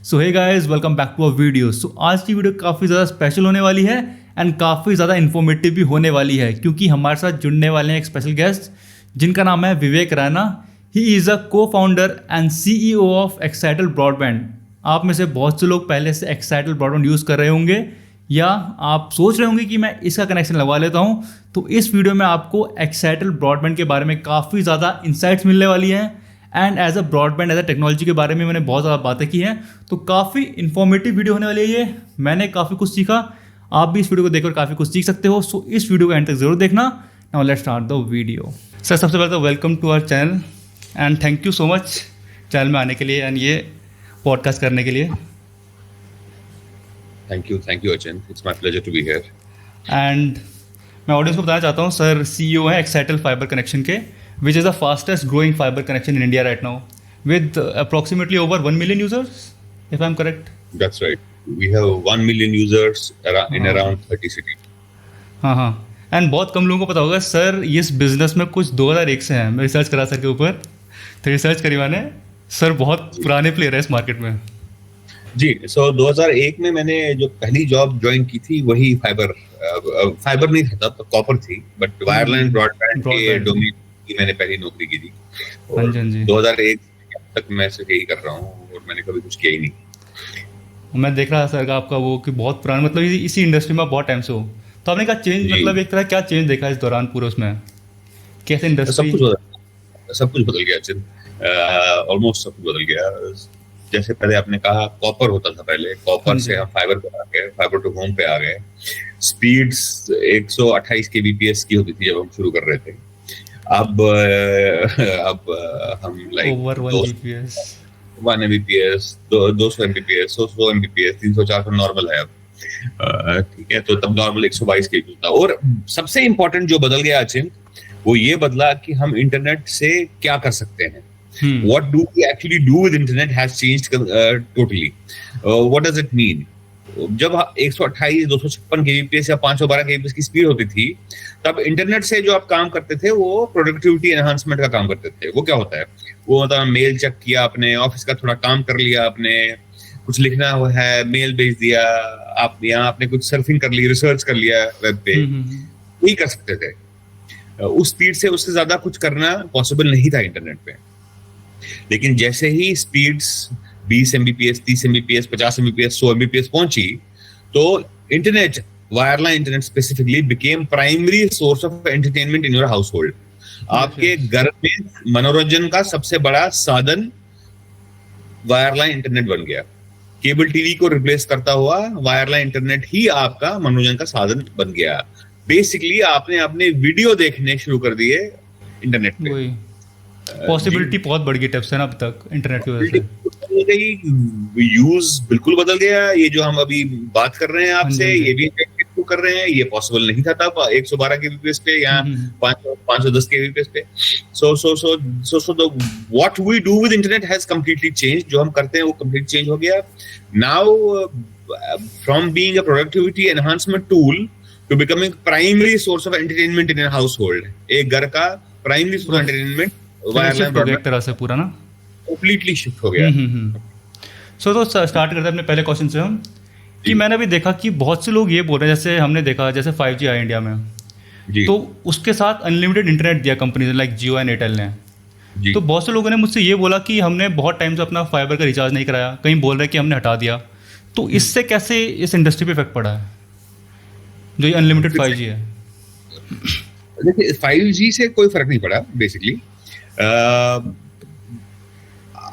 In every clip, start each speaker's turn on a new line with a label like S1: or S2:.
S1: So hey guys, welcome back to a video. So आज की video काफ़ी ज़्यादा स्पेशल होने वाली है एंड काफ़ी ज़्यादा इन्फॉर्मेटिव भी होने वाली है, क्योंकि हमारे साथ जुड़ने वाले हैं एक स्पेशल गेस्ट जिनका नाम है विवेक रैना। ही इज़ अ को founder and CEO of Excitel broadband. आप में से बहुत से लोग पहले से एक्साइटल ब्रॉडबैंड यूज़ कर रहे होंगे या आप सोच रहे होंगे कि मैं इसका कनेक्शन लगवा लेता हूँ। तो इस वीडियो में आपको एक्साइटल ब्रॉडबैंड के बारे में काफ़ी ज़्यादा इंसाइट्स मिलने वाली हैं and as a broadband as a technology के बारे में मैंने बहुत ज़्यादा बातें की हैं। तो काफ़ी इन्फॉर्मेटिव वीडियो होने वाली है ये। मैंने काफ़ी कुछ सीखा, आप भी इस वीडियो को देखकर काफ़ी कुछ सीख सकते हो। सो इस वीडियो को एंड तक जरूर देखना। Now let's start the video. Sir, सबसे पहले तो welcome to our channel and thank you so much channel में आने के लिए एंड ये पॉडकास्ट करने के लिए।
S2: Thank you Achin, it's my pleasure to be here.
S1: And मैं ऑडियंस को बताना चाहता हूँ, सर CEO है एक्साइटल फाइबर कनेक्शन के, which is the fastest growing fibre connection in India right now with approximately over 1 million users, if I'm correct.
S2: That's right. We have 1 million users in around 30 cities.
S1: हाँ, and बहुत कम लोगों को पता होगा sir इस business में कुछ 2001 से हैं। मैं रिसर्च करा सर के ऊपर, तो रिसर्च करी मैंने। सर बहुत पुराने प्लेयर है इस मार्केट में।
S2: जी, 2001 में मैंने जो पहली जॉब ज्वाइन की थी वही फाइबर नहीं था तब, कॉपर थी, बट वायरलाइन ब्रॉडबैंड के डोमेन की मैंने पहली नौकरी की थी। और 2001 तक मैं सिर्फ यही कर रहा हूँ और मैंने कभी कुछ किया ही नहीं।
S1: मैं देख रहा था आपका वो कि बहुत पुराना, मतलब इसी इंडस्ट्री में बहुत टाइम से हो, तो आपने क्या चेंज, मतलब एक तरह क्या चेंज देखा इस दौरान पूरे उसमें, कैसे इंडस्ट्री?
S2: सब कुछ बदल गया, ऑलमोस्ट सब कुछ बदल गया। जैसे पहले आपने कहा कॉपर होता था, पहले कॉपर से हम फाइबर पे आ गए, फाइबर टू होम पे आ गए। स्पीड्स 128 kbps की होती थी जब हम शुरू कर रहे थे। अब हम like
S1: over
S2: 1 Mbps, 200 Mbps, 100 Mbps, 300, 400 normal है अब। ठीक है, तो तब नॉर्मल 122 kbps था। और सबसे इम्पोर्टेंट जो बदल गया अचिन, वो ये बदला कि हम इंटरनेट से क्या कर सकते हैं। What do we actually do with internet has changed totally. What does it mean? जब 128, 256 kbps या 512 kbps की स्पीड होती थी, तब इंटरनेट से जो आप काम करते थे वो प्रोडक्टिविटी एनहांसमेंट का काम करते थे। वो क्या होता है? वो मतलब मेल चेक किया, अपने ऑफिस का थोड़ा काम कर लिया, आपने कुछ लिखना है मेल भेज दिया, आप यहाँ आपने कुछ सर्फिंग कर ली, रिसर्च कर लिया वेब पे, यही कर सकते थे। उस स्पीड से उससे ज्यादा कुछ करना पॉसिबल नहीं था इंटरनेट पे। लेकिन जैसे ही speeds 20 Mbps, 30 Mbps, 50 Mbps, 100 Mbps पहुंची, तो internet, wireline internet specifically, became primary source of entertainment in your house hold. आपके घर में मनोरंजन का सबसे बड़ा साधन वायरलाइन इंटरनेट बन गया। केबल टीवी को रिप्लेस करता हुआ वायरलाइन इंटरनेट ही आपका मनोरंजन का साधन बन गया। बेसिकली आपने अपने वीडियो देखने शुरू कर दिए इंटरनेट पे।
S1: पॉसिबिलिटी बहुत बढ़ गई तब से ना, अब तक इंटरनेट की वजह से
S2: यूज बिल्कुल बदल गया। ये जो हम अभी बात कर रहे हैं आपसे, ये भी कर रहे हैं, ये पॉसिबल नहीं था तब 112 kbps पे या 510 kbps पे। So what we do with internet has completely change. जो हम करते हैं वो कंप्लीट चेंज हो गया। Now from being a productivity enhancement tool to becoming primary source of entertainment in household. एक घर का primary source of entertainment wireline एक तरह से पूरा ना कंप्लीटली शिफ्ट हो गया।
S1: सो तो स्टार्ट करते हैं अपने पहले क्वेश्चन से हम, कि मैंने भी देखा कि बहुत से लोग ये बोल रहे हैं, जैसे हमने देखा जैसे 5G आया इंडिया में, तो उसके साथ अनलिमिटेड इंटरनेट दिया कंपनी ने, लाइक जियो एंड एयरटेल ने। तो बहुत से लोगों ने मुझसे ये बोला कि हमने बहुत टाइम से अपना फाइबर का रिचार्ज नहीं कराया, कहीं बोल रहे कि हमने हटा दिया। तो इससे कैसे इस इंडस्ट्री पे इफेक्ट पड़ा है जो ये अनलिमिटेड 5G है?
S2: देखिए, 5G से कोई फर्क नहीं पड़ा बेसिकली।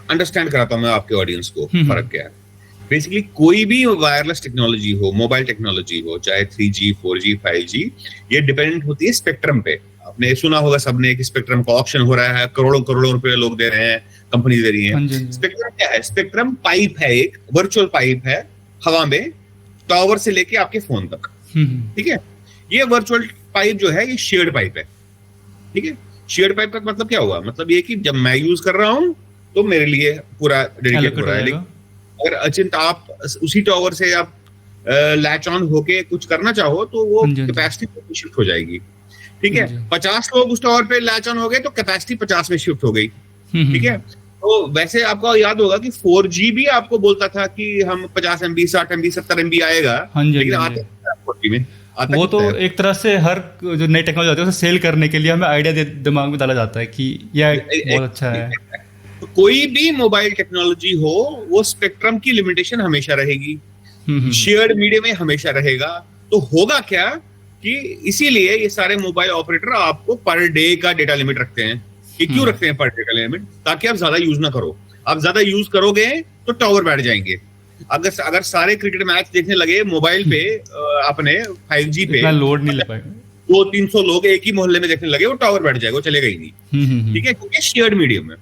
S2: अंडरस्टैंड कराता हूं मैं आपके ऑडियंस को फर्क क्या है। बेसिकली कोई भी वायरलेस टेक्नोलॉजी हो, मोबाइल टेक्नोलॉजी हो, चाहे 3G, 4G, 5G, ये डिपेंडेंट होती है स्पेक्ट्रम पे। आपने सुना होगा सबने कि स्पेक्ट्रम का ऑप्शन हो रहा है, करोड़ों करोड़ों रुपए लोग दे रहे हैं, कंपनी दे रही है। स्पेक्ट्रम क्या है? स्पेक्ट्रम पाइप है, एक वर्चुअल पाइप है हवा में, टावर से लेके आपके फोन तक। ठीक है, ये वर्चुअल पाइप जो है ये शेयर्ड पाइप है। ठीक है, शेयर्ड पाइप का मतलब क्या हुआ? मतलब ये कि जब मैं यूज कर रहा हूं तो मेरे लिए पूरा डेडिकेट हो रहा है। लेकिन अगर अचिंत आप उसी टावर से आप लैच ऑन होके कुछ करना चाहो तो वो कैपेसिटी शिफ्ट हो जाएगी। ठीक है, 50 लोग उस टावर पे लैच ऑन हो गए तो कैपेसिटी 50 में शिफ्ट हो गई। ठीक है, तो वैसे आपको याद होगा कि 4G भी आपको बोलता था कि हम 50 MB 60 MB 70 MB आएगा,
S1: हाँ जी,
S2: लेकिन
S1: हाँ जी।
S2: आता 4G में आता
S1: वो तो
S2: कितना है?
S1: एक तरह से हर जो नई टेक्नोलॉजी आती है उसे सेल करने के लिए हमें आइडिया दिमाग में डाला जाता है कि यह बहुत अच्छा है।
S2: तो कोई भी मोबाइल टेक्नोलॉजी हो, वो स्पेक्ट्रम की लिमिटेशन हमेशा रहेगी, शेयर्ड मीडिया में हमेशा रहेगा। तो होगा क्या कि इसीलिए ये सारे मोबाइल ऑपरेटर आपको पर डे का डेटा लिमिट रखते हैं। ये क्यों रखते हैं पर डे का लिमिट? ताकि आप ज्यादा यूज ना करो। आप ज्यादा यूज करोगे तो टावर बैठ जाएंगे। अगर सारे क्रिकेट मैच देखने लगे मोबाइल पे अपने 5G पे,
S1: इतना लोड नहीं ले पाएगा।
S2: 200-300 लोग एक ही मोहल्ले में देखने लगे, वो टावर बैठ जाएगा, वो चलेगा ही नहीं। ठीक है, क्योंकि शेयर्ड मीडियम है।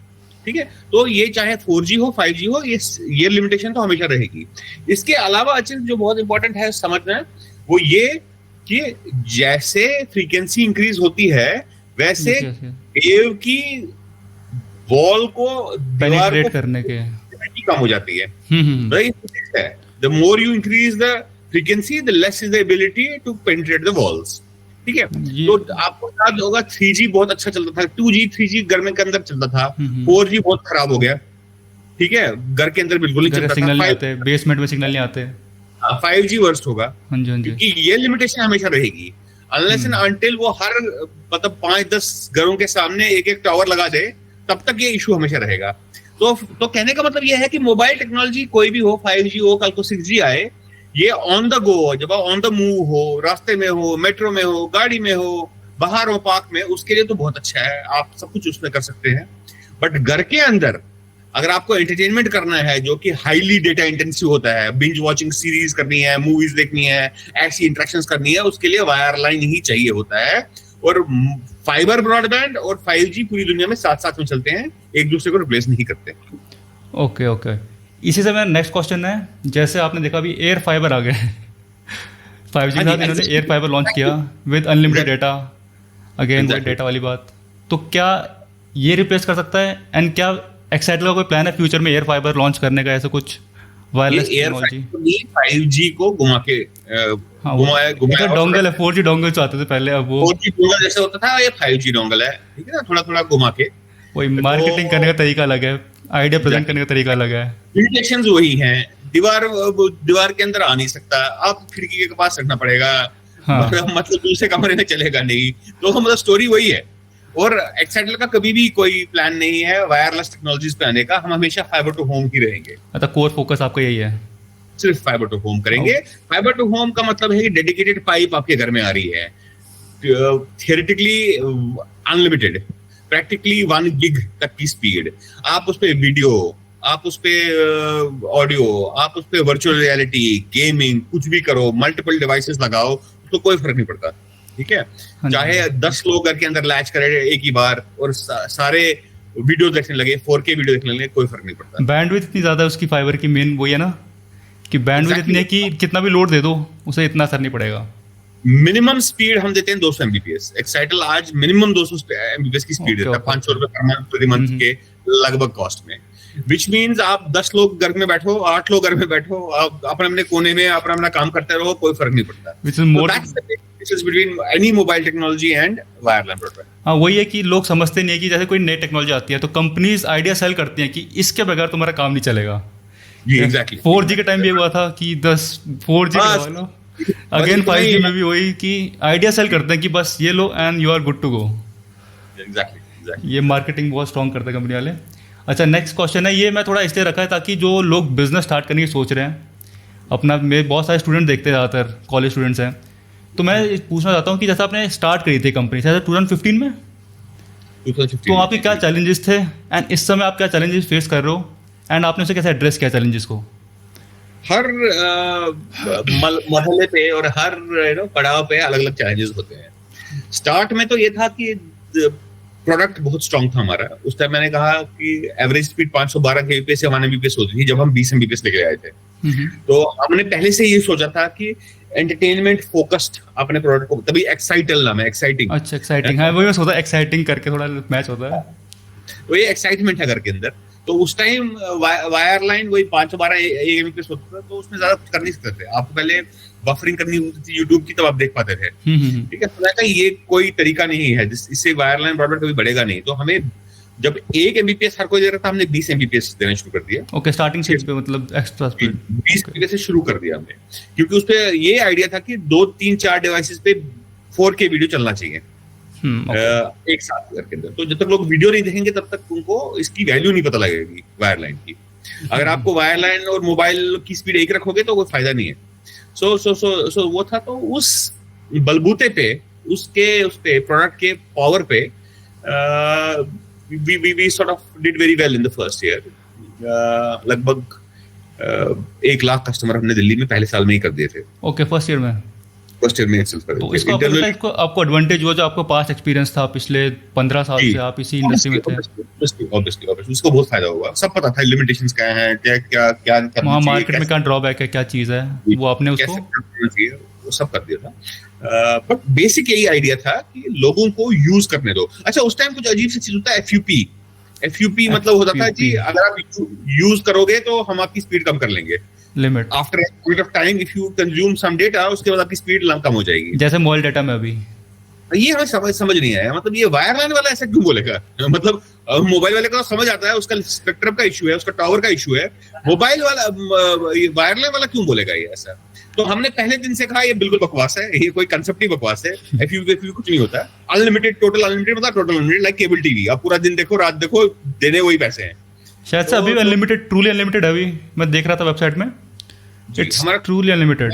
S2: ठीक है, तो ये चाहे 4G हो 5G हो, ये लिमिटेशन तो हमेशा रहेगी। इसके अलावा अच्छे जो बहुत इंपॉर्टेंट है समझना, वो ये कि जैसे फ्रीक्वेंसी इंक्रीज होती है वैसे वेव की वॉल को, दीवार को
S1: करने के
S2: कम हो जाती है। Right, the more you increase the frequency the less is the ability to penetrate the walls. ठीक है, तो आपको याद होगा 3G बहुत अच्छा चलता था, 2G 3G घर में के अंदर चलता था, 4G बहुत खराब हो गया। ठीक है, घर के अंदर बिल्कुल नहीं चलता,
S1: सिग्नल नहीं आते, बेसमेंट में सिग्नल नहीं आते।
S2: 5G वर्स्ट होगा।
S1: हाँ जी, हाँ जी।
S2: क्योंकि ये लिमिटेशन हमेशा रहेगी अनलेस एंड अनटिल वो हर मतलब 5-10 घरों के सामने एक एक टावर लगा दे, तब तक ये इशू हमेशा रहेगा। तो कहने का मतलब ये है कि मोबाइल टेक्नोलॉजी कोई भी हो, 5G हो, कल को 6G आए, ये ऑन द गो, जब आप ऑन द मूव हो, रास्ते में हो, मेट्रो में हो, गाड़ी में हो, बाहर हो, पार्क में, उसके लिए तो बहुत अच्छा है, आप सब कुछ उसमें कर सकते हैं। बट घर के अंदर अगर आपको एंटरटेनमेंट करना है जो कि हाईली डेटा इंटेंसिव होता है, बिंज वॉचिंग सीरीज करनी है, मूवीज देखनी है, ऐसी इंटरेक्शंस करनी है, उसके लिए वायरलाइन ही चाहिए होता है। और फाइबर ब्रॉडबैंड और 5G पूरी दुनिया में साथ साथ में चलते हैं, एक दूसरे को रिप्लेस नहीं करते।
S1: ओके ओके, इसी से मेरा नेक्स्ट क्वेश्चन है, जैसे आपने देखा अभी एयर फाइबर आ गए 5G के साथ इन्होंने एयर फाइबर लॉन्च किया विद अनलिमिटेड डेटा, अगेन वही डेटा वाली बात। तो क्या ये रिप्लेस कर सकता है, एंड क्या एक्साइटल का कोई प्लान है फ्यूचर में एयर फाइबर लॉन्च करने का, ऐसा कुछ वायरलेस टेक्नोलॉजी?
S2: 5G को घुमा के
S1: घुमाया डोंगल है, 4G डोंगल से आते थे पहले, अब वो
S2: 4G डोंगल जैसे होता था, ये 5G डोंगल है। ठीक है ना, थोड़ा थोड़ा घुमा के
S1: वही मार्केटिंग करने का तरीका अलग है, आइडिया प्रेजेंट करने का तरीका अलग है,
S2: लिमिटेशंस वही हैं। दीवार के अंदर आ नहीं सकता, आप खिड़की के पास रखना पड़ेगा। हाँ। मतलब दूसरे कमरे में चलेगा नहीं, तो मतलब स्टोरी वही है। और एक्साइटल का कभी भी कोई प्लान नहीं है वायरलेस टेक्नोलॉजीज पे आने का, हम हमेशा फाइबर टू होम ही रहेंगे।
S1: अच्छा, कोर फोकस आपका यही है,
S2: सिर्फ फाइबर टू होम करेंगे। फाइबर टू होम का मतलब है कि डेडिकेटेड पाइप आपके घर में आ रही है, थियोरेटिकली अनलिमिटेड, प्रैक्टिकली 1 गिग तक की स्पीड। आप उस पे वीडियो, आप उस पे ऑडियो, आप उस पे वर्चुअल रियलिटी, गेमिंग, कुछ भी करो, मल्टीपल डिवाइसेस लगाओ, तो कोई फर्क नहीं पड़ता। ठीक है, चाहे 10 लोग घर के अंदर लैच करें एक ही बार और सारे वीडियो देखने लगे, 4K वीडियो देखने लगे, कोई फर्क नहीं पड़ता।
S1: बैंडविड्थ इतनी ज्यादा है उसकी फाइबर की, मेन वही है ना कि बैंडविड्थ इतनी है कि कितना भी लोड दे दो उसे इतना असर नहीं पड़ेगा।
S2: मिनिमम स्पीड हम देते हैं 200 MBPS। एक्साइटल आज मिनिमम 200 MBPS की स्पीड देता है, 500 रुपए प्रति मंथ के लगभग कॉस्ट में। विच मीन्स आप 10 लोग घर में बैठो, 8 लोग घर में बैठो, आप अपने अपने कोने में अपना काम करते रहो, कोई फर्क नहीं पड़ता।
S1: Which is more
S2: between any mobile technology and wireline broadband।
S1: हाँ, वही है कि लोग समझते नहीं है कि जैसे कोई नई टेक्नोलॉजी आती है तो कंपनीज आइडिया सेल करती हैं कि इसके बगैर तुम्हारा काम नहीं चलेगा।
S2: जी एग्जैक्टली।
S1: 4G के टाइम भी हुआ था कि 4G करवा लो, अगेन 5G में भी वही कि आइडिया सेल करते हैं कि बस ये लो and you are good to go.
S2: Exactly,
S1: ये मार्केटिंग बहुत स्ट्रॉन्ग करते हैं कंपनी वाले। अच्छा, नेक्स्ट क्वेश्चन है, ये मैं थोड़ा इसलिए रखा है ताकि जो लोग बिजनेस स्टार्ट करने की सोच रहे हैं, अपना मेरे बहुत सारे स्टूडेंट देखते हैं, ज़्यादातर कॉलेज स्टूडेंट्स हैं, तो मैं पूछना चाहता हूँ कि जैसे आपने स्टार्ट करी थी कंपनी शायद 2015 में,
S2: 2015
S1: तो आपके क्या चैलेंजेस थे एंड इस समय आप क्या चैलेंजेस फेस कर रहे हो, एंड आपने उसे कैसे एड्रेस किया चैलेंजेस को?
S2: हर मरहले पे और हर पड़ाव पे अलग अलग चैलेंजेस होते हैं। स्टार्ट में तो ये था कि प्रोडक्ट बहुत स्ट्रांग था हमारा। उस टाइम मैंने कहा कि एवरेज स्पीड 512 kbps से 1 Mbps होती थी जब हम 20 Mbps लेके आए थे। तो हमने पहले से ये सोचा था कि एंटरटेनमेंट फोकस्ड अपने प्रोडक्ट को, तभी एक्साइटल नाम है, एक्साइटिंग।
S1: अच्छा, एक्साइटिंग, हाँ वही मैं सोचा एक्साइटिंग करके थोड़ा मैच होता है,
S2: तो ये एक्साइटमेंट है घर के अंदर। तो उस टाइम वायरलाइन वही 512 Mbps होता था, तो उसमें ज्यादा कुछ कर नहीं सकते थे। आपको पहले बफरिंग करनी होती थी यूट्यूब की, तब आप देख पाते थे। ठीक है, तो ये कोई तरीका नहीं है इससे वायरलाइन ब्रॉडबैंड कभी बढ़ेगा नहीं। तो हमें जब 1 एमबीपीएस हर कोई दे रहा था, हमने 20 एमबीपीएस देना शुरू कर दिया।
S1: ओके, स्टार्टिंग स्टेज पे मतलब एक्स्ट्रा स्पीड
S2: 20 एमबीपीएस से शुरू कर दिया हमने, क्योंकि उस पे ये आइडिया था कि 2 3 4 डिवाइसेस पे 4K वीडियो चलना चाहिए एक साथ करके अंदर। तो जब तक लोग वीडियो नहीं देखेंगे तब तक उनको इसकी वैल्यू नहीं पता लगेगी वायरलाइन की। अगर आपको वायरलाइन और मोबाइल की स्पीड एक रखोगे तो कोई फायदा नहीं है। सो वो था, तो उस बलबूते पे, उसके प्रोडक्ट के पावर पे we sort of did very well in the first year. लगभग 1 लाख कस्टमर हमने दिल्ली में पहले साल में ही कर दिए थे।
S1: ओके, फर्स्ट ईयर में।
S2: फर्स्ट ईयर में itself कर
S1: तो
S2: दिए।
S1: इसको आपको लगता है इसको आपको एडवांटेज हुआ जो आपको पास्ट एक्सपीरियंस था, पिछले 15 साल से आप इसी इंडस्ट्री में थे।
S2: Obviously, उसको बहुत फायदा हुआ। सब पता था लिमिटेशंस क्या हैं, क्या करना
S1: वहाँ
S2: चाहिए,
S1: मार्केट में क्या ड्रॉबैक है, क्या चीज़ है, वो आपने उसको
S2: कैसे करना चाहिए, वो सब कर दिया था। बट बेसिक यही आइडिया था कि लोगों को यूज करने दो। अच्छा, उस टाइम कुछ अजीब सी चीज होता है, एफयूपी मतलब होता था कि अगर आप यूज करोगे तो हम आपकी स्पीड कम कर लेंगे।
S1: Limit
S2: after a point of time if you consume some data, उसके बाद आपकी स्पीड कम हो जाएगी।
S1: जैसे मोबाइल डाटा में अभी
S2: ये हमें समझ नहीं आया। मतलब ये वायरलाइन वाला ऐसा क्यों बोलेगा? मतलब मोबाइल वाले का समझ आता है, उसका स्पेक्ट्रम का इशू है, उसका टावर का इशू है। मोबाइल वाला वायरलाइन वाला क्यों बोलेगा ये ऐसा? तो हमने पहले दिन से कहा ये बिल्कुल बकवास है, ये कोई कंसेप्ट ही बकवास है। एफयूपी कुछ नहीं होता। अनलिमिटेड, टोटल अनलिमिटेड मतलब total unlimited, like cable TV. आप पूरा दिन देखो, रात देखो, देने वही पैसे हैं।
S1: शायद से अभी अनलिमिटेड, ट्रूली अनलिमिटेड है। अभी मैं देख रहा था वेबसाइट में, इट्स ट्रूली अनलिमिटेड।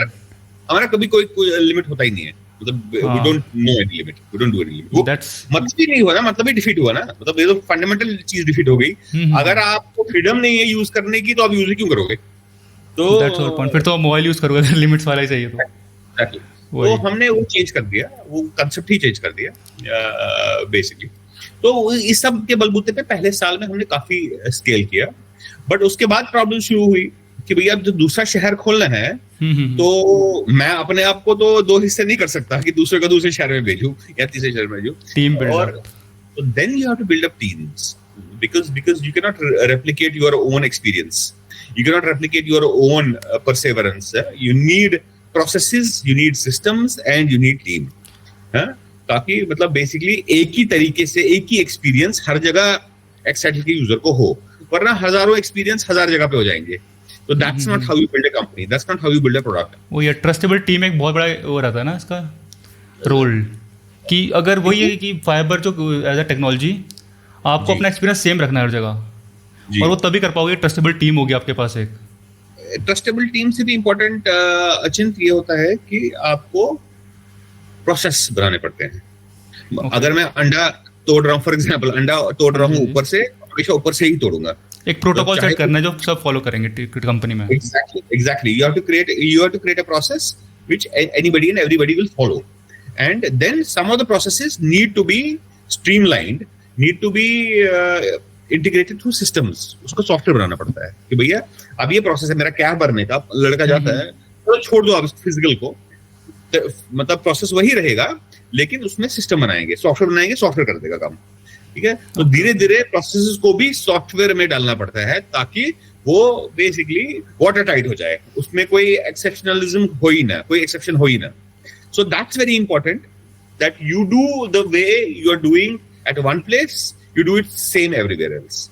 S2: हमारा कभी कोई लिमिट होता ही नहीं है। मतलब we don't know any limit, we don't do any limit। वो मतलब ही नहीं हुआ ना, मतलब ही डिफीट हुआ ना। मतलब ये तो फंडामेंटल चीज डिफीट हो गई। अगर आपको फ्रीडम नहीं है यूज करने की तो आप यूज क्यों करोगे? तो
S1: दैट्स ऑल पॉइंट। फिर तो मोबाइल यूज करोगे अगर लिमिट्स वाला ही चाहिए तो।
S2: Exactly. तो हमने वो चेंज कर दिया, वो कंसेप्ट ही चेंज कर दिया बेसिकली। तो इस सब के बलबूते पे पहले साल में हमने काफी स्केल किया। बट उसके बाद प्रॉब्लम शुरू हुई कि भैया अब जो दूसरा शहर खोलना है, तो मैं अपने आप को तो 2 हिस्से नहीं कर सकता कि दूसरे का दूसरे शहर में भेजूं या तीसरे शहर में भेजूं।
S1: टीम
S2: और तो then you have to build up teams, because you cannot replicate your own experience, you cannot replicate your own perseverance। You need processes, you need systems and you need team। ताकि मतलब basically एक ही तरीके से एक ही experience हर जगह excited के user को हो, वरना हजारों एक्सपीरियंस हज़ार जगह पे हो जाएंगे। तो that's not how you build a company, that's not how you build a product.
S1: वो ये ट्रस्टेबल टीम एक बहुत बड़ा वो रहता है ना इसका रोल, कि अगर वही है कि फाइबर जो एज अ टेक्नोलॉजी आपको अपना एक्सपीरियंस सेम रखना है हर जगह, और वो तभी कर पाओगे ट्रस्टेबल टीम होगी आपके पास। एक
S2: ट्रस्टेबल टीम से भी इम्पोर्टेंट अचिंत ये होता है कि आपको प्रोसेस बनाने पड़ते हैं। अगर मैं अंडा तोड़ रहा हूँ, फॉर एग्जाम्पल अंडा तोड़ रहा हूँ ऊपर से, हमेशा ऊपर से ही तोड़ूंगा।
S1: एक प्रोटोकॉल सेट करना है जो सब फॉलो करेंगे कंपनी में।
S2: Exactly. You have to create a process which anybody and everybody will follow, and then some of the processes need to be streamlined, need to be integrated through systems। उसको software बनाना पड़ता है कि भैया अब ये process है मेरा क्या भरने का, लड़का जाता है तो छोड़ दो आप फिजिकल को, मतलब प्रोसेस वही रहेगा लेकिन उसमें सिस्टम बनाएंगे, सॉफ्टवेयर बनाएंगे, सॉफ्टवेयर कर देगा काम। ठीक है, तो धीरे धीरे प्रोसेसेस को भी सॉफ्टवेयर में डालना पड़ता है ताकि वो बेसिकली वाटर टाइट हो जाए, उसमें कोई एक्सेप्शनलिज्म हो ही ना, कोई एक्सेप्शन हो ही ना। So that's very important that you do the way you are doing at one place, you do it same everywhere else,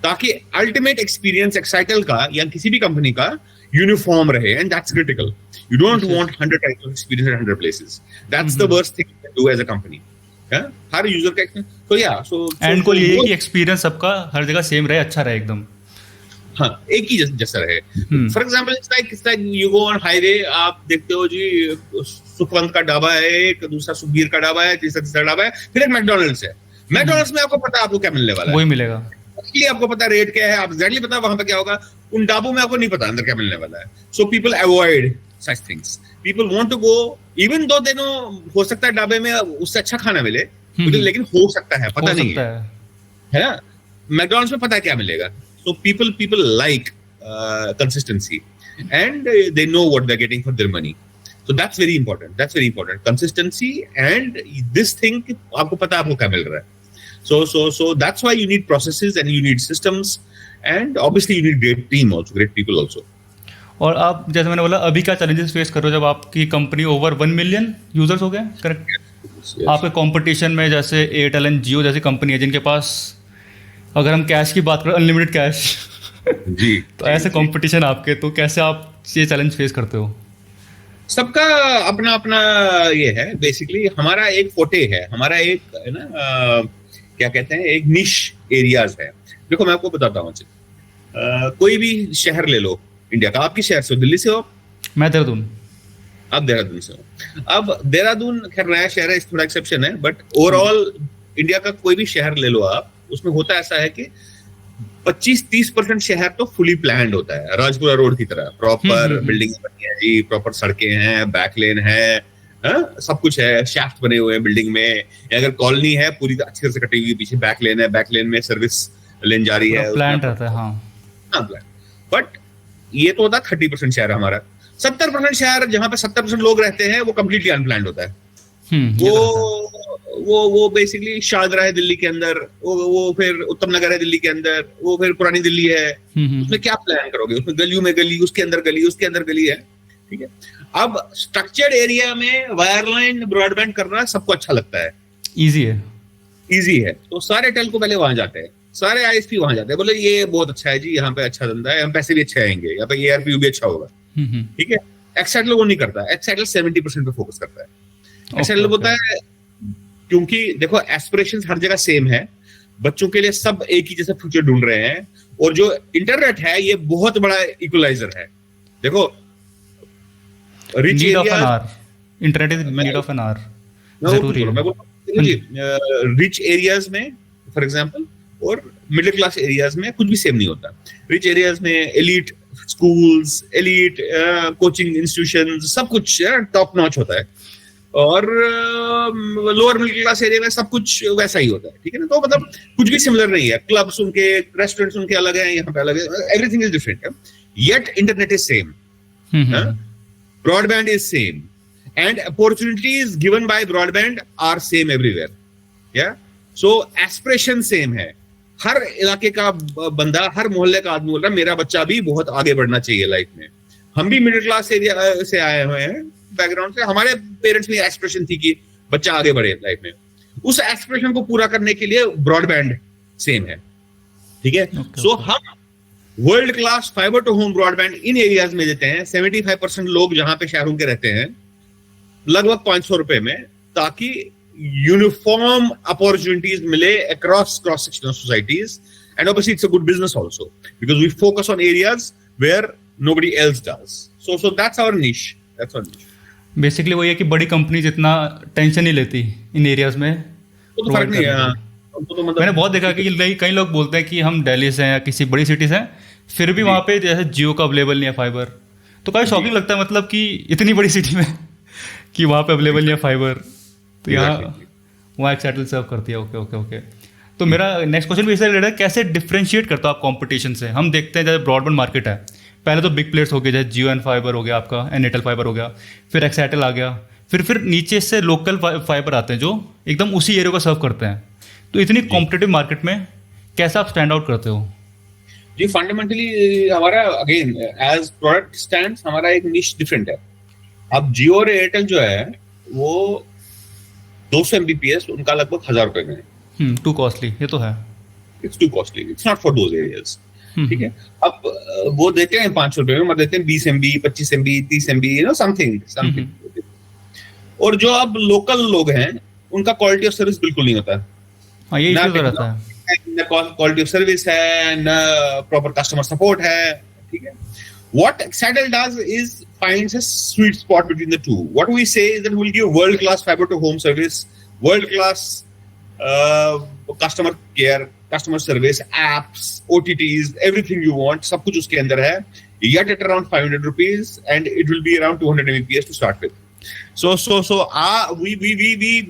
S2: ताकि अल्टीमेट एक्सपीरियंस एक्साइटल का या किसी भी कंपनी का यूनिफॉर्म रहे। And that's critical. You don't want 100 types of experience at 100 places. That's the worst thing you can do as a company। हर user का experience. so yeah, so
S1: end को ये कि एक्सपीरियंस सबका हर जगह सेम रहे, अच्छा रहे एकदम।
S2: हाँ, एक ही जैसा रहे। For example it's like you go on highway, आप देखते हो जी सुखवंत का ढाबा है, एक दूसरा सुखबीर का ढाबा है, तीसरा ढाबा है, फिर एक मैकडॉनल्ड्स है। मैकडॉनल्ड्स में आपको पता है आपको क्या मिलने वाला है,
S1: वही मिलेगा।
S2: इसलिए आपको पता रेट क्या है, आप एग्जैक्टली पता वहां पे क्या होगा। उन ढाबों में आपको नहीं पता अंदर क्या मिलने वाला है। So people avoid such things, people want to go even though they know हो सकता है ढाबे में उससे अच्छा खाना मिले, लेकिन हो सकता है, पता नहीं है ना। मैकडॉनल्ड्स में पता है क्या मिलेगा। so people like consistency and they know what they're getting for their money, so that's very important consistency and this thing आपको पता है आपको क्या मिल रहा है। so that's why you need processes and you need systems and obviously you need great team also, great people also।
S1: और आप जैसे मैंने बोला अभी क्या चैलेंजेस फेस कर रहे हो जब आपकी कंपनी ओवर 1 मिलियन यूजर्स हो गए, करेक्ट? आपके कंपटीशन में जैसे एयरटेल एंड जियो जैसी कंपनी है जिनके पास अगर हम कैश की बात करें, अनलिमिटेड कैश
S2: जी।
S1: तो ऐसे कंपटीशन आपके, तो कैसे आप ये चैलेंज फेस करते हो?
S2: सबका अपना अपना ये है। बेसिकली हमारा एक फोटे है, हमारा एक है ना, क्या कहते हैं, एक निश एरियाज है। देखो मैं आपको बताता हूँ, कोई भी शहर ले लो इंडिया का। आप किस शहर से हो? दिल्ली से हो?
S1: मैं देहरादून।
S2: आप देहरादून से हो। अब देहरादून खैर नया शहर है, इस थोड़ा एक्सेप्शन है, बट ओवरऑल इंडिया का कोई भी शहर ले लो आप, उसमें होता ऐसा है कि 25-30% शहर तो फुली प्लान्ड होता है, राजपुरा रोड की तरह। प्रॉपर बिल्डिंग बनी है जी, प्रॉपर सड़कें हैं, बैक लेन है, सब कुछ है, शाफ्ट बने हुए हैं बिल्डिंग में। अगर कॉलोनी है पूरी अच्छे से कटी हुई, पीछे बैक लेन है, बैक लेन में सर्विस लेन जारी है,
S1: प्लान रहता है। हाँ
S2: प्लान। बट ये तो होता है 30% शहर हमारा। 70% शहर जहां पे 70% लोग रहते हैं वो कंप्लीटली अनप्लान्ड होता है। वो बेसिकली शाहजरा है दिल्ली के अंदर, वो फिर उत्तम नगर है दिल्ली के अंदर, वो फिर पुरानी दिल्ली है। उसमें क्या प्लान करोगे? उसमें गलियों में गली, उसके अंदर गली, उसके अंदर गली है, ठीक है। अब स्ट्रक्चर्ड एरिया में वायरलाइन ब्रॉडबैंड करना सबको अच्छा लगता है, इजी है, तो सारे टेलको पहले वहां जाते हैं, सारे आईएसपी वहां जाते हैं, बोले ये बहुत अच्छा है जी, यहाँ पे अच्छा धंधा है, हम पैसे भी अच्छे आएंगे, यहाँ पे एआरपीयू भी अच्छा होगा, ठीक है। एक्साइटल वो नहीं करता, एक्साइटल 70% पे फोकस करता है। एक्साइटल बोलता है, क्योंकि देखो एस्पिरेशंस हर जगह सेम है, बच्चों के लिए सब एक ही जैसा फ्यूचर ढूंढ रहे हैं, और जो इंटरनेट है ये बहुत बड़ा इक्वलाइजर है। देखो rich area,
S1: internet is need of an hour, जरूरी है।
S2: रिच एरियाज में फॉर एग्जांपल और मिडिल क्लास एरियाज में कुछ भी सेम नहीं होता। रिच एरियाज में elite schools, elite coaching institutions, सब कुछ टॉप नॉच होता है, और लोअर मिडिल क्लास एरिया में सब कुछ वैसा ही होता है, ठीक है ना। तो मतलब कुछ भी सिमिलर नहीं है, क्लब्स उनके, रेस्टोरेंट्स उनके अलग हैं, यहाँ पे अलग है, everything is different, yet internet is same, broadband is same, and opportunities given by broadband are same everywhere, yeah, so aspiration same है। हर इलाके का बंदा, हर मोहल्ले का आदमी बोल रहा है मेरा बच्चा भी बहुत आगे बढ़ना चाहिए लाइफ में। हम भी मिडिल क्लास एरिया से आए हुए हैं, बैकग्राउंड से, हमारे पेरेंट्स में एस्पिरेशन थी कि बच्चा आगे बढ़े लाइफ में। उस एस्पिरेशन को पूरा करने के लिए ब्रॉडबैंड सेम है, ठीक है। सो हम world class fibre to home broadband in areas में देते हैं। 75% लोग जहां पे शहरों के रहते हैं लगभग 500 रुपए में, ताकि यूनिफॉर्म अपॉर्चुनिटीज मिले across cross section of societies, and obviously it's a good business also because we focus on areas where nobody else does. So that's our niche, that's our niche.
S1: Basically वही है कि बड़ी companies इतना tension नहीं लेती इन areas में,
S2: तो फर्क नहीं है। तो मतलब
S1: मैंने बहुत देखा कि कई लोग बोलते हैं कि हम दिल्ली से हैं या किसी बड़ी सिटी से हैं, फिर भी वहाँ पे जैसे जियो का अवेलेबल नहीं है फाइबर, तो काफी शॉकिंग लगता है, मतलब कि इतनी बड़ी सिटी में कि वहाँ पे अवेलेबल नहीं है फाइबर, तो यहाँ वहाँ एक्साइटल सर्व करती है। Okay okay okay. तो मेरा नेक्स्ट क्वेश्चन भी इससे रिलेटेड है, कैसे डिफ्रेंशिएट करते हो आप कॉम्पिटिशन से? हम देखते हैं जैसे ब्रॉडबैंड मार्केट है, पहले तो बिग प्लेयर्स हो गए, जैसे जियो एंड फाइबर हो गया आपका, एयरटेल फाइबर हो गया, फिर एक्साइटल आ गया, फिर नीचे से लोकल फाइबर आते हैं जो एकदम उसी एरिया को सर्व करते हैं। तो इतनी कॉम्पिटिटिव मार्केट में कैसे आप स्टैंड आउट करते हो?
S2: जी फंडामेंटली हमारा अगेन एज प्रोडक्ट स्टैंड हमारा एक निश डिफरेंट है। अब जियो और एयरटेल जो है वो 200 Mbps उनका लगभग 1000 रुपए में है।
S1: टू कॉस्टली, ये तो है,
S2: it's to costly, it's not for those areas, ठीक है। अब वो देते हैं 500 रुपए में, मतलब देते हैं 20 MB, 25 MB, 30 MB, you know something. और जो अब लोकल लोग हैं उनका क्वालिटी ऑफ सर्विस बिल्कुल नहीं होता।
S1: हाँ, ये इश्यू रहता है,
S2: न क्वालिटी ऑफ सर्विस है, न प्रॉपर कस्टमर सपोर्ट है, ठीक है। What Excitel does is finds a sweet spot between the two. What we say is that we'll give world-class fiber to home service, world-class customer care, customer service, apps, OTTs, everything you want, सब कुछ उसके अंदर है, yet at around 500 rupees, and it will be around 200 Mbps to start with. So we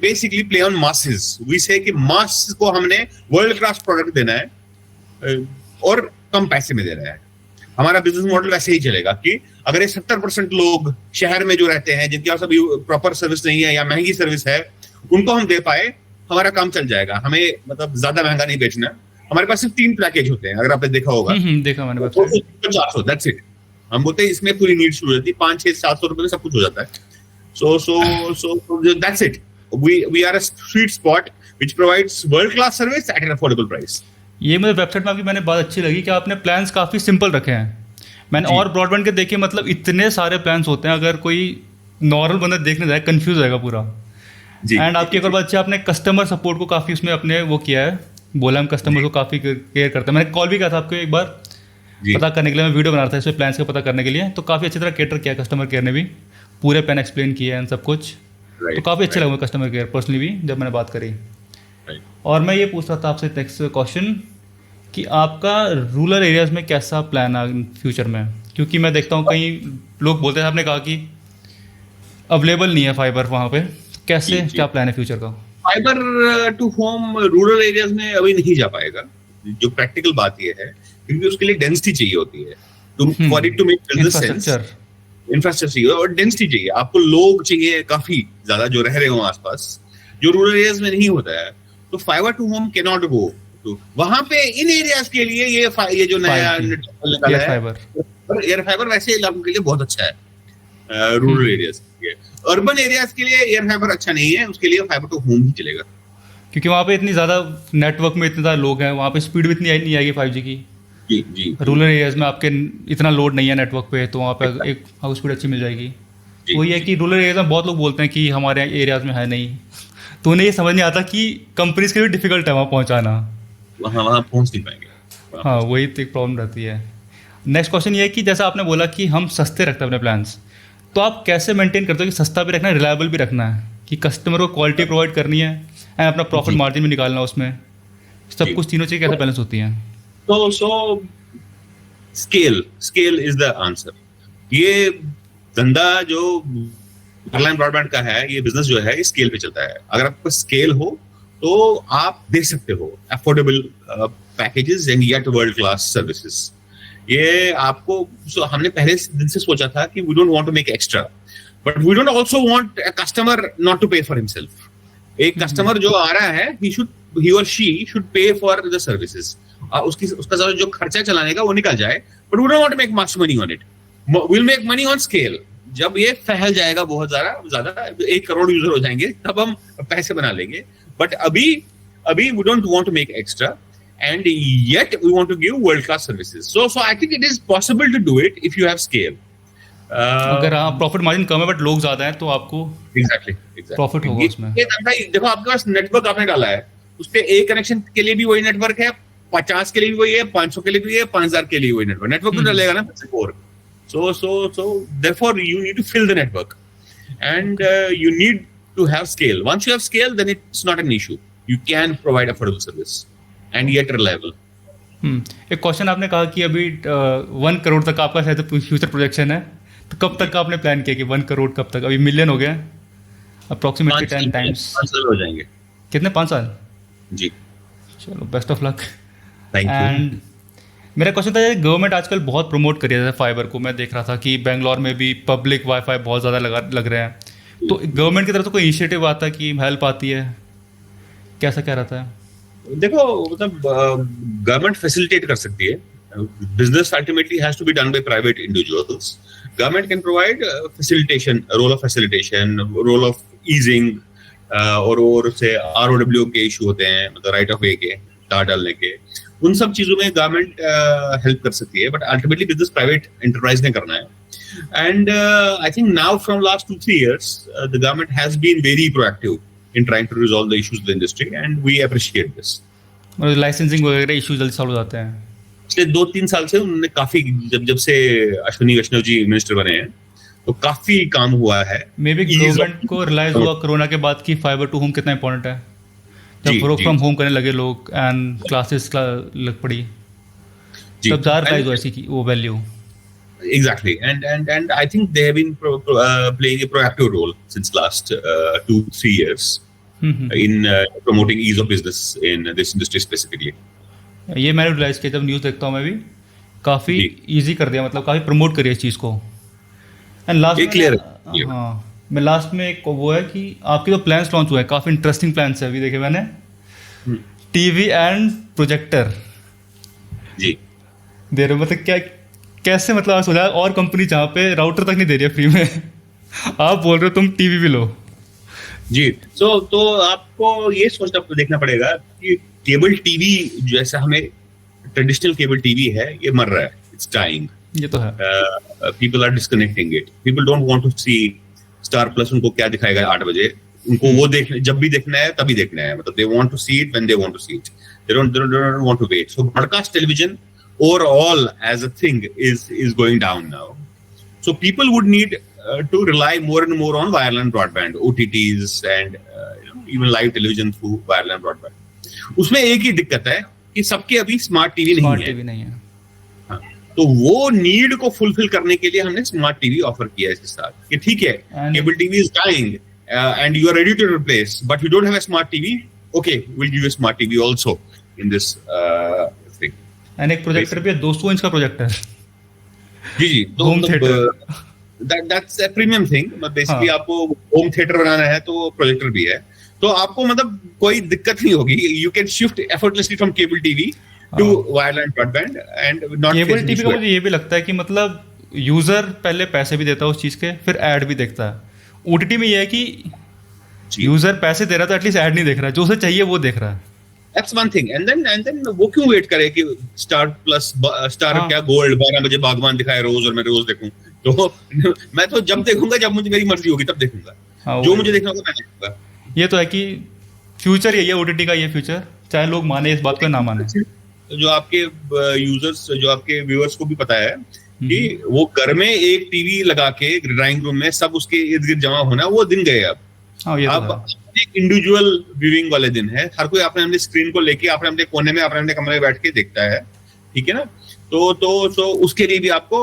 S2: basically play on masses. We say कि mass को हमने world class product देना है और कम पैसे में देना है। हमारा बिजनेस मॉडल वैसे ही चलेगा कि अगर ये 70% लोग शहर में जो रहते हैं जिनके पास अभी प्रॉपर सर्विस नहीं है या महंगी सर्विस है, उनको हम दे पाए, हमारा काम चल जाएगा। हमें मतलब ज्यादा महंगा नहीं बेचना। हमारे पास सिर्फ 3 पैकेज होते हैं, अगर आपने देखा होगा।
S1: देखा मैंने,
S2: 400, दैट्स इट। हम बोलते हैं इसमें पूरी नीड शुरू हो जाती है, 500-600 रुपए में सब कुछ हो जाता है। So that's it. We are a sweet spot which provides world class service at an affordable price.
S1: ये मुझे वेबसाइट में आपकी मैंने बात अच्छी लगी कि आपने प्लान्स काफ़ी सिंपल रखे हैं। मैंने
S2: जी
S1: और ब्रॉडबैंड के देखे, मतलब इतने सारे प्लान्स होते हैं, अगर कोई नॉर्मल बंदा देखने जाए कंफ्यूज होएगा पूरा।
S2: जी
S1: एंड
S2: जी
S1: आपकी एक और
S2: जी
S1: बात अच्छी, आपने कस्टमर सपोर्ट को काफ़ी उसमें अपने वो किया है, बोला हम कस्टमर
S2: जी
S1: को काफ़ी केयर करते हैं। मैंने कॉल भी किया था आपको एक बार
S2: जी
S1: पता करने के लिए, मैं वीडियो बना रहा था इसमें प्लान्स का पता करने के लिए, तो काफ़ी अच्छी तरह केटर किया कस्टमर केयर ने भी, पूरे प्लान एक्सप्लेन किए एंड सब कुछ। तो
S2: राइट
S1: काफ़ी अच्छे
S2: राइट
S1: लगे मुझे कस्टमर केयर पर्सनली भी जब मैंने बात करी।
S2: राइट।
S1: और मैं ये पूछ रहा था आपसे नेक्स्ट क्वेश्चन कि आपका रूरल एरियाज़ में कैसा प्लान है फ्यूचर में, क्योंकि मैं देखता हूँ कई लोग बोलते हैं, आपने कहा कि अवेलेबल नहीं है फाइबर वहाँ पे,
S2: जी
S1: कैसे
S2: जी।
S1: क्या प्लान है फ्यूचर का?
S2: Fibre to home rural areas में अभी नहीं जा पाएगा। जो प्रैक्टिकल बात ये है, क्योंकि उसके लिए डेंसिटी चाहिए होती है, to for it to make business sense.
S1: Infrastructure.
S2: Infrastructure चाहिए और डेंसिटी चाहिए, आपको लोग चाहिए काफी ज्यादा जो रह रहे हो आसपास, जो रूरल एरियाज में नहीं होता है। तो fibre to home can not go तो वहां पे इन एरियाज के लिए ये जो नया
S1: 5G
S2: नेटवर्क निकाला
S1: एयर
S2: है,
S1: फाइबर।
S2: एयर फाइबर वैसे इलाकों के लिए बहुत अच्छा है, रूरल एरियाज के लिए। अर्बन एरियाज के लिए एयर फाइबर अच्छा नहीं है, उसके लिए फाइबर टू होम ही चलेगा।
S1: क्योंकि वहाँ पे इतनी ज़्यादा नेटवर्क में इतने ज़्यादा लोग हैं, वहाँ पे स्पीड भी इतनी नहीं आएगी 5G की।
S2: जी जी
S1: रूरल एरियाज़ में आपके इतना लोड नहीं है नेटवर्क पे, तो वहाँ पे एक हाउस स्पीड अच्छी मिल जाएगी।
S2: जी
S1: तो ये है
S2: जी।
S1: कि रूरल एरियाज में बहुत लोग बोलते हैं कि हमारे एरियाज़ में है नहीं, तो उन्हें ये समझ नहीं आता कि कंपनीज के लिए डिफिकल्ट है वहाँ पहुँचाना।
S2: वहां वहां पहुंच नहीं पाएंगे, वहां
S1: हाँ,
S2: पहुंच
S1: वही तो एक प्रॉब्लम रहती है। नेक्स्ट क्वेश्चन ये है कि जैसा आपने बोला कि हम सस्ते रखते हैं अपने प्लान्स, तो आप कैसे मेंटेन करते हो कि सस्ता भी रखना है, रिलायबल भी रखना है, कि कस्टमर को क्वालिटी प्रोवाइड करनी है एंड अपना प्रॉफिट
S2: जी
S1: मार्जिन भी निकालना है उसमें, सब
S2: जी।
S1: कुछ तीनों चीज़ें कैसे बैलेंस होती हैं?
S2: तो scale scale is the answer. ये धंधा जो ऑनलाइन ब्रॉडबैंड का है, ये बिजनेस जो है, ये स्केल पे चलता है। अगर आपका स्केल हो तो आप दे सकते हो affordable packages and yet world class services. ये आपको हमने पहले दिन से सोचा था कि we don't want to make extra, but we don't also want a customer not to pay for himself. एक कस्टमर जो आ रहा है, ही और she should pay for the services. उसका जो खर्चा चलाने का वो निकल जाए, but we don't want to make much money on it. Will make money on scale. जब ये फैल जाएगा बहुत ज्यादा 1 करोड़ यूजर हो जाएंगे, तब हम पैसे बना लेंगे। बट अभी अभी we don't want to make extra and yet we want to give world class services. So I think it is possible to do it if you have scale.
S1: अगर आप प्रॉफिट मार्जिन कम है but लोग ज़्यादा हैं, तो आपको
S2: Exactly.
S1: Profit होगा उसमें।
S2: ये धंधा देखो, आपके पास नेटवर्क आपने डाला है, उस पे एक कनेक्शन के लिए भी वही नेटवर्क है, 50 के लिए भी वही है, 500 के लिए भी है, 5000 के लिए वही नेटवर्क तो डलेगा ना और so therefore you need to fill the network and you need to have scale. Once you have scale, then it's not an issue. You can provide affordable service and yet reliable.
S1: एक question आपने कहा कि अभी 1 करोड़ तक आपका शायद future projection है, तो कब तक का आपने प्लान किया कि 1 करोड़ कब तक? अभी मिलियन हो गया अप्रोक्सीमेटली 10 टाइम्स।
S2: 5 साल हो जाएंगे।
S1: कितने, 5 साल?
S2: जी,
S1: चलो, best of luck.
S2: Thank you.
S1: And मेरा क्वेश्चन था, गवर्नमेंट आजकल बहुत प्रमोट कर रही है फाइबर को। मैं देख रहा था कि बेंगलोर में भी पब्लिक वाईफाई बहुत ज़्यादा लग रहे हैं, तो गवर्नमेंट की तरफ से कोई इनिशिएटिव आता है कि हेल्प आती है, कैसा क्या रहता है?
S2: देखो, मतलब गवर्नमेंट फैसिलिटेट कर सकती है। Business ultimately has to be done by private individuals. Government can provide facilitation, role of facilitation, role of easing, और से आरओडब्ल्यू के इशू होते हैं, मतलब राइट ऑफ वे के, तार डालने के, उन सब चीजों में गवर्नमेंट हेल्प कर सकती है। But ultimately business private enterprise ने करना है। And I think now from last 2-3 years the government has been very proactive in trying to resolve the issues of the industry, and we appreciate this.
S1: Licensing वगैरह issue जल्दी solve हो जाते हैं।
S2: पिछले 2-3 साल से उन्होंने काफी, जब से अश्विनी वैष्णव जी मिनिस्टर बने हैं, तो काफी काम हुआ है।
S1: मे बी गवर्नमेंट को रियलाइज हुआ कोरोना के बाद कि फाइबर टू होम कितना इंपॉर्टेंट है, जब वर्क फ्रॉम होम करने लगे लोग एंड क्लासेस लग पड़ी, तब ज़्यादा रियलाइज हुआ इसकी वो value.
S2: Exactly, and I think they have been playing a proactive role since last 2-3 years in promoting ease of business in this industry specifically.
S1: ये मैंने रियलाइज किया जब न्यूज़ देखता हूँ मैं भी, काफ़ी
S2: जी।
S1: इजी कर दिया, मतलब काफ़ी प्रमोट करी इस चीज़ को। एंड लास्ट
S2: ये clear है।
S1: हाँ, मैं लास्ट में एक वो है कि आपके जो प्लान्स लॉन्च हुए हैं, काफ़ी इंटरेस्टिंग प्लान्स है अभी देखे मैंने, टीवी एंड प्रोजेक्टर
S2: जी
S1: दे रहे हो, मतलब क्या, कैसे, मतलब आप सोचा और कंपनी जहाँ पे राउटर तक नहीं दे रही है फ्री में, आप बोल रहे हो तुम टीवी भी लो।
S2: जी। तो आपको ये सोचना देखना पड़ेगा कि केबल टीवी जैसा हमें ट्रेडिशनल केबल टीवी है, ये मर रहा है, इट्स डाइंग।
S1: ये तो है।
S2: People are disconnecting it, people don't want to see Star Plus. उनको क्या दिखाएगा 8 बजे, उनको वो देखने जब भी देखना है तभी देखना है, मतलब they want to see it when they want to see it, they don't want to wait. So broadcast television overall as a thing is going down now. So people would need to rely more and more on wireline broadband, OTTs, and even live television through wireline broadband. उसमें एक ही दिक्कत है कि सबके अभी smart TV नहीं है। हाँ, तो वो नीड को फुलफिल करने के लिए हमने स्मार्ट टीवी ऑफर किया है इसके साथ कि ठीक है, cable TV is dying and you are ready to replace, but you don't have a smart TV, okay will give you a smart TV also in this thing.
S1: And एक projector भी है, 200 इंच का projector.
S2: जी, तो
S1: home theatre,
S2: that's a premium thing. Basically आपको home theatre बनाना है तो प्रोजेक्टर भी है, तो आपको मतलब कोई दिक्कत नहीं होगी। You can shift effortlessly from cable TV to wireline broadband and not
S1: cable TV का मुझे ये भी लगता है कि मतलब यूजर पहले पैसे भी देता है उस चीज के, फिर ऐड भी देखता है। ओटीटी में ये है कि यूजर पैसे दे रहा है तो एटलीस्ट ऐड नहीं देख रहा है, जो उसे चाहिए वो देख रहा है।
S2: That's one thing. And then वो क्यों वेट करे कि स्टार प्लस स्टार क्या गोल्ड 12 बजे बागवान दिखाए रोज और मैं रोज देखूं? तो मैं तो जब देखूंगा जब मुझे मेरी मर्जी होगी तब देखूंगा, जो मुझे देखना होगा मैं देखूंगा।
S1: ये तो है कि फ्यूचर यही है ओटीटी का, ये फ्यूचर, चाहे लोग माने इस बात को ना माने।
S2: तो जो आपके यूजर्स, जो आपके व्यूअर्स को भी पता है कि वो घर में एक टीवी लगा के ड्राइंग रूम में सब उसके इर्द गिर्द जमा होना, वो दिन गए अब। अब एक इंडिविजुअल व्यूइंग वाले दिन है, हर कोई अपने अपने स्क्रीन को लेके अपने अपने कोने में अपने अपने कमरे में बैठ के देखता है, ठीक है ना। तो उसके लिए भी आपको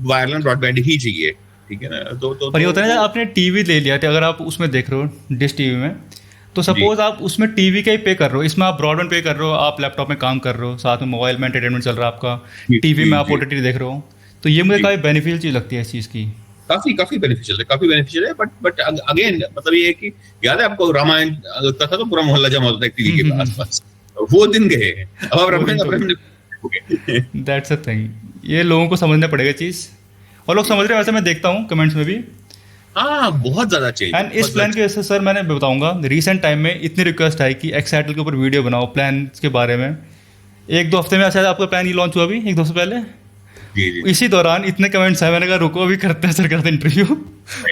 S2: वायरलाइन ब्रॉडबैंड ही चाहिए, ठीक है ना। पर
S1: ये होता है ना, आपने टीवी ले लिया, अगर आप उसमें देख रहे हो डिश टीवी में, तो सपोज आप उसमें टीवी का ही पे कर रहे हो, इसमें आप ब्रॉडबैंड पे कर रहे हो, आप लैपटॉप में काम कर रहे हो, साथ में मोबाइल में एंटरटेनमेंट चल रहा है आपका, टीवी में आप ओटीटी देख रहे हो, तो ये मुझे काफी बेनिफिशियल चीज लगती है इस चीज की।
S2: काफी बेनिफिशियल है, बट अगेन मतलब ये है कि याद है आपको रामायण लगता था तो पूरा मोहल्ला जमा होता था टीवी के आसपास, वो दिन गए हैं, अब आप रामायण
S1: दैट्स अ थिंग। ये लोगों को समझना पड़ेगा चीज, और लोग समझ रहे हैं, वैसे मैं देखता हूँ कमेंट्स में भी।
S2: हाँ, बहुत ज्यादा चेंज।
S1: एंड इस प्लान की वजह से सर मैंने बताऊंगा, रिसेंट टाइम में इतनी रिक्वेस्ट आई कि एक्साइटल के ऊपर वीडियो बनाओ प्लान के बारे में। 1-2 हफ्ते में शायद आपका प्लान ये लॉन्च हुआ अभी 1-2 हफ्ते पहले।
S2: जी।
S1: इसी दौरान इतने कमेंट्स आए, मैंने कहा रुको अभी करते हैं सर का इंटरव्यू।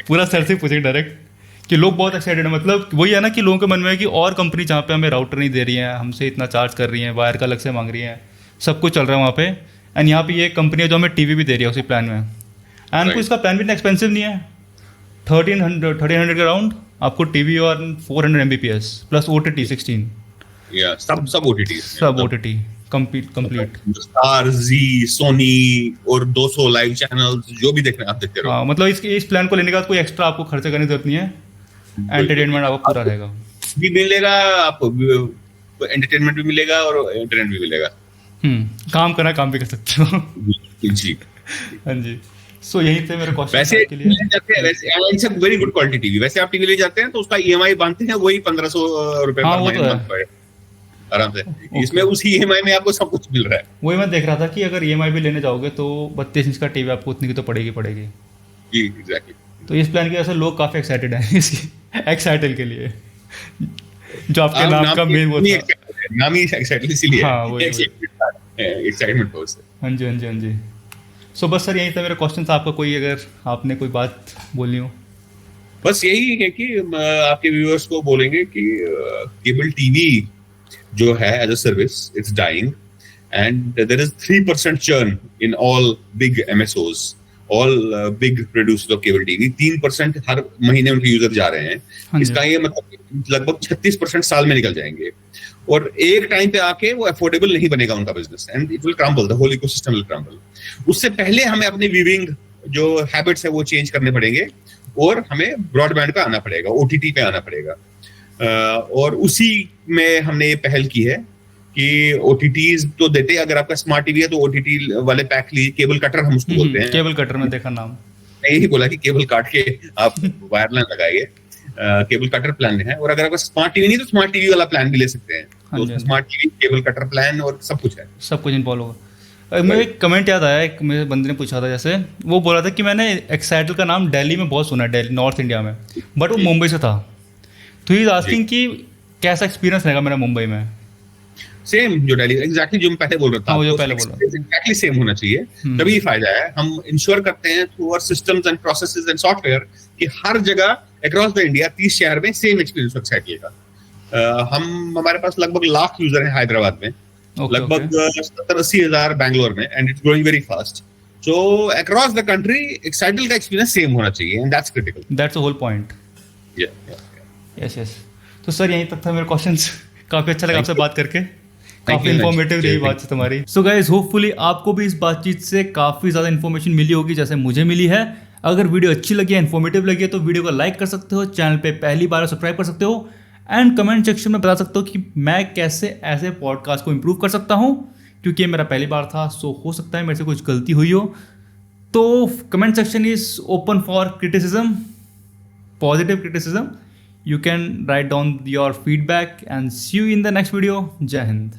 S1: पूरा सर से पूछे डायरेक्ट कि लोग बहुत एक्साइटेड है। मतलब वही है ना कि लोगों के मन में है कि और कंपनी जहाँ पे हमें राउटर नहीं दे रही है, हमसे इतना चार्ज कर रही है, वायर का अलग से मांग रही है, सब कुछ चल रहा है वहाँ पे, एंड यहाँ पे ये कंपनी है जो हमें टीवी भी दे रही है उसी प्लान में। एंड इसका प्लान भी इतना एक्सपेंसिव नहीं है, 1300 के राउंड आपको टीवी और 400 Mbps प्लस OTT 16,
S2: सब OTT
S1: कंप्लीट
S2: स्टार, जी, सोनी और 200 लाइव चैनल्स, जो भी देखना आप देखते रहो।
S1: हाँ, मतलब इस प्लान को लेने का कोई एक्स्ट्रा आपको खर्चा करने की जरूरत नहीं है, एंटरटेनमेंट आपको पूरा रहेगा,
S2: भी मिलेगा आपको, एंटरटेनमेंट भी मिलेगा और इंटरनेट भी मिलेगा।
S1: काम करना, काम भी कर सकते हो।
S2: जी
S1: हाँ जी। सो यही थे मेरे क्वेश्चन
S2: वैसे
S1: के लिए।
S2: वैसे वेरी गुड क्वालिटी टीवी, वैसे आप टीवी ले जाते हैं तो उसका EMI बांधते हैं, वही 1500 रुपए
S1: हाँ,
S2: पर महीना आराम से। इसमें उसी EMI में आपको सब कुछ मिल रहा है।
S1: वही मैं देख रहा था कि अगर EMI भी लेने जाओगे तो 32 इंच का टीवी आपको उतनी की तो पड़ेगी।
S2: जी, एग्जैक्टली।
S1: तो इस प्लान की वजह से लोग काफी एक्साइटेड हैं इसी एक्साइटल के लिए, जो आपके नाम का मेन वो था,
S2: नाम ही एक्साइटल इसीलिए।
S1: हाँ, वही
S2: एक्साइटमेंट हो।
S1: हाँ जी। सो बस सर यही था मेरा क्वेश्चन था। आपका कोई, अगर आपने कोई बात बोलनी हो?
S2: बस यही है कि आपके व्यूअर्स को बोलेंगे कि केबल टीवी जो है as a service, it's dying, and there is 3% churn in all big MSOs, all big producers of cable TV। 3% हर महीने उनके यूजर जा रहे हैं। इसका ये मतलब लगभग 36% साल में निकल जाएंगे, और एक टाइम पे आके वो अफोर्डेबल नहीं बनेगा उनका business, and it will crumble, the whole ecosystem will crumble. उससे पहले हमें अपने व्यूइंग जो हैबिट्स है वो चेंज करने पड़ेंगे, और हमें ब्रॉडबैंड पे आना पड़ेगा, OTT पे आना पड़ेगा। और उसी में हमने ये पहल की है कि OTTs तो देते हैं, अगर आपका स्मार्ट टीवी है तो OTT वाले पैक लीजिए, केबल कटर हम उसको बोलते हैं।
S1: केबल कटर में देखा नाम,
S2: मैं यही बोला कि केबल काट के आप वायरलाइन लगाइए, केबल कटर प्लान है। और अगर आपका स्मार्ट टीवी नहीं तो स्मार्ट टीवी वाला प्लान भी ले सकते हैं, तो smart TV, cable cutter plan और सब कुछ है,
S1: सब कुछ इन्वॉल्व होगा। मेरे एक कमेंट याद आया, एक मेरे बंदे ने पूछा था, जैसे वो बोला था कि मैंने एक्साइटल का नाम दिल्ली में बहुत सुना है, दिल्ली नॉर्थ इंडिया में, बट वो मुंबई से था, तो ही आस्किंग कि कैसा एक्सपीरियंस रहेगा मेरा मुंबई में।
S2: सेम जो दिल्ली एग्जैक्टली जो मैं पहले बोल रहा था,
S1: हाँ, वो जो पहले बोला।
S2: एग्जैक्टली सेम होना चाहिए। तभी फायदा है। हम इंश्योर करते हैं through our systems and processes and software कि हर जगह अक्रॉस द इंडिया 30 शहर में सेम एक्सपीरियंस वेबसाइट का। हमारे पास लगभग 1 लाख यूजर है हैदराबाद में, लगभग 70-80 हजार बैंगलोर में, and it's growing very fast. So across the country Excitel का एक्सपीरियंस सेम होना चाहिए, and that's critical.
S1: That's the whole point. Yes yes. तो सर यहीं तक था मेरे क्वेश्चंस। काफ़ी अच्छा लगा आपसे बात करके, काफ़ी इन्फॉर्मेटिव रही बातचीत हमारी। सो गाइज होपफुली आपको भी इस बातचीत से काफ़ी ज़्यादा इन्फॉर्मेशन मिली होगी जैसे मुझे मिली है। अगर वीडियो अच्छी लगी, इन्फॉर्मेटिव लगी है तो वीडियो को लाइक कर सकते हो, चैनल पे पहली बार सब्सक्राइब कर सकते हो, एंड कमेंट सेक्शन में बता सकते हो कि मैं कैसे ऐसे पॉडकास्ट को इम्प्रूव कर सकता हूँ, क्योंकि ये मेरा पहली बार था। सो हो सकता है मेरे से कुछ गलती हुई हो। तो comment section is open for criticism, positive criticism. You can write down your feedback and see you in the next video. Jai Hind.